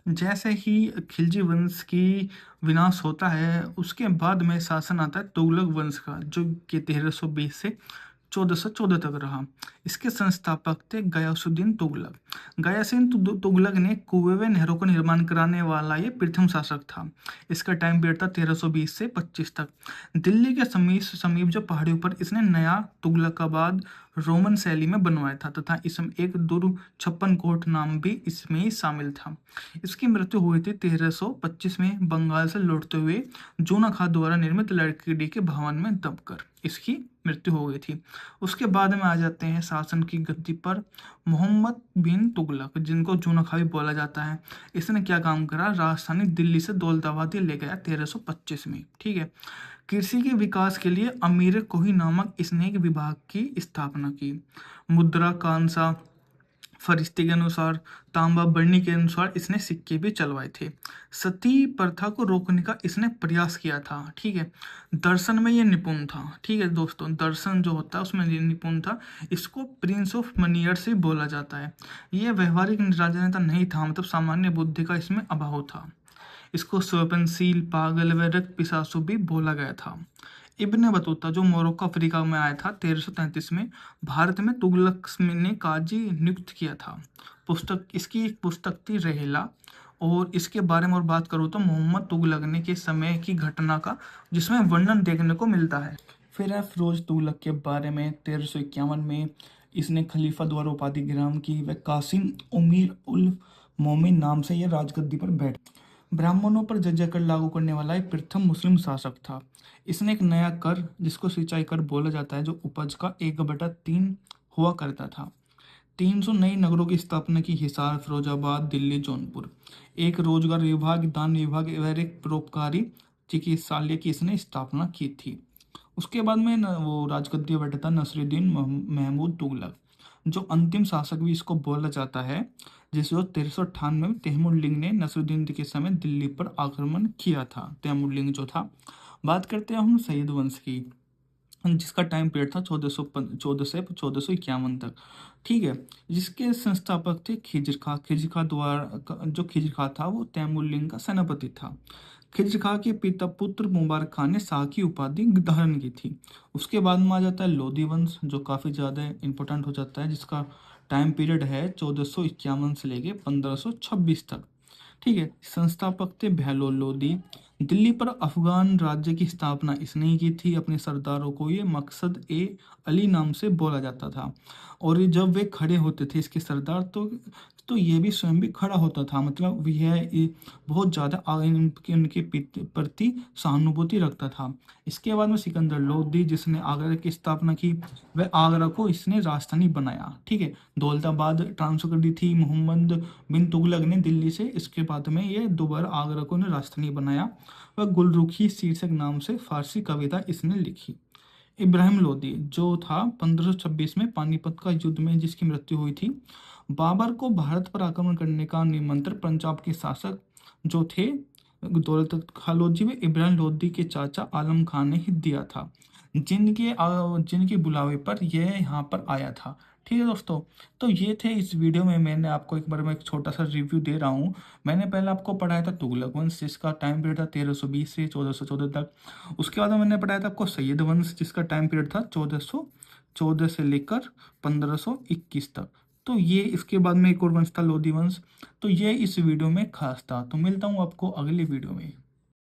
जैसे ही खिलजी वंश की विनाश होता है, उसके बाद में शासन आता है तुगलक वंश का, जो कि 1320 से 1414 तक रहा। इसके संस्थापक थे गयासुद्दीन तुगलक। गयासुद्दीन तुगलक ने कुएं व नहरों का निर्माण कराने वाला ये प्रथम शासक था। इसका टाइम पीरियड था 1320 से 25 तक। दिल्ली के समीप समीप जो पहाड़ियों पर इसने नया तुगलकाबाद रोमन शैली में बनवाया था, तथा इसमें एक दुर्ग छप्पन कोट नाम भी इसमें ही शामिल था। इसकी मृत्यु हुई थी 1325 में बंगाल से लौटते हुए जूना खां द्वारा निर्मित लकड़ी के भवन में दबकर इसकी मृत्यु हो गई थी। उसके बाद में आ जाते हैं शासन की गद्दी पर मोहम्मद बिन तुगलक, जिनको जूना खां भी बोला जाता है। इसने क्या काम करा, राजधानी दिल्ली से दौलताबाद ही ले गया 1325 में। ठीक है। कृषि के विकास के लिए अमीर कोही नामक इसने एक विभाग की स्थापना की। मुद्रा कांसा फरिश्ते के अनुसार, तांबा बरनी के अनुसार इसने सिक्के भी चलवाए थे। सती प्रथा को रोकने का इसने प्रयास किया था। ठीक है। दर्शन में ये निपुण था। ठीक है दोस्तों, दर्शन जो होता है उसमें ये निपुण था। इसको प्रिंस ऑफ मनियर से बोला जाता है। ये व्यवहारिक राजनेता नहीं था, मतलब सामान्य बुद्धि का इसमें अभाव था। इसको संवेदनशील, पागल व रक्त पिशाचु भी बोला गया था। इब्न बतूता जो मोरक्को अफ्रीका में आया था 1333 में, भारत में तुगलक ने काजी नियुक्त किया था। पुस्तक इसकी एक पुस्तक थी रहेला, और इसके बारे में और बात करूँ तो मोहम्मद तुगलक ने के समय की घटना का जिसमें वर्णन देखने को मिलता है। फिर है फिरोज तुगलक के बारे में। 1351 में इसने खलीफा द्वारा उपाधि ग्रहण की व कासिम उमीर उल मोमिन नाम से यह राजगद्दी पर बैठ ब्राह्मणों पर जजिया कर लागू करने वाला एक प्रथम मुस्लिम शासक था। इसने एक नया कर, जिसको सिंचाई कर बोला जाता है, जो उपज का 1/3 हुआ करता था। 300 नई नगरों की स्थापना की। हिसार, फिरोजाबाद, दिल्ली, जौनपुर। एक रोजगार विभाग, दान विभाग एवं एक परोपकारी चिकित्सालय की इसने स्थापना की थी। उसके बाद में वो राजगद्दी पर बैठा था नसरुद्दीन महमूद तुगलक, जो अंतिम शासक भी इसको बोला जाता है, जिसे 1398 में तैमूरलंग ने नसरुद्दीन के समय दिल्ली पर आक्रमण किया था। तैमूरलंग जो था। बात करते हैं हम सैयद वंश की, जिसका टाइम पीरियड था 1414 से 1451 तक। ठीक है। जिसके संस्थापक थे खिज्र खां। खिज्र खां द्वारा जो खिज्र खां था वो तैमूरलंग का सेनापति था। खिज्र खां के पिता पुत्र मुबारक खान ने शाह की उपाधि धारण की थी। उसके बाद में आ जाता है लोधी वंश, जो काफ़ी ज़्यादा इंपॉर्टेंट हो जाता है, जिसका टाइम पीरियड है 1451 से लेके 1526 तक। ठीक है। संस्थापक थे बहलोल लोधी। दिल्ली पर अफगान राज्य की स्थापना इसने ही की थी। अपने सरदारों को ये मकसद ए अली नाम से बोला जाता था, और ये जब वे खड़े होते थे इसके सरदार, तो ये भी स्वयं भी खड़ा होता था। मतलब ये बहुत ज़्यादा उनके प्रति सहानुभूति रखता था। इसके बाद में सिकंदर लोधी, जिसने आगरा की स्थापना की, वह आगरा को इसने राजधानी बनाया। ठीक है। दौलताबाद ट्रांसफर कर दी थी मोहम्मद बिन तुगलक ने दिल्ली से। इसके बाद में ये दोबारा आगरा को ने राजधानी बनाया। वह गुलरुखी शीर्षक नाम से फारसी कविता इसने लिखी। इब्राहिम लोदी जो था 1526 में पानीपत का युद्ध में जिसकी मृत्यु हुई थी। बाबर को भारत पर आक्रमण करने का निमंत्रण पंजाब के शासक जो थे दौलत खां लोधी व इब्राहिम लोदी के चाचा आलम खान ने ही दिया था, जिनके बुलावे पर यह यहाँ पर आया था। ठीक है दोस्तों, तो ये थे इस वीडियो में। मैंने आपको एक बार में एक छोटा सा रिव्यू दे रहा हूँ। मैंने पहले आपको पढ़ाया था तुगलक वंश, जिसका टाइम पीरियड था 1320 से 1414 तक। उसके बाद मैंने पढ़ाया था आपको सैयद वंश, जिसका टाइम पीरियड था 1414 से लेकर 1521 तक। तो ये इसके बाद में एक और वंश था लोधी वंश। तो ये इस वीडियो में खास था। तो मिलता हूँ आपको अगले वीडियो में।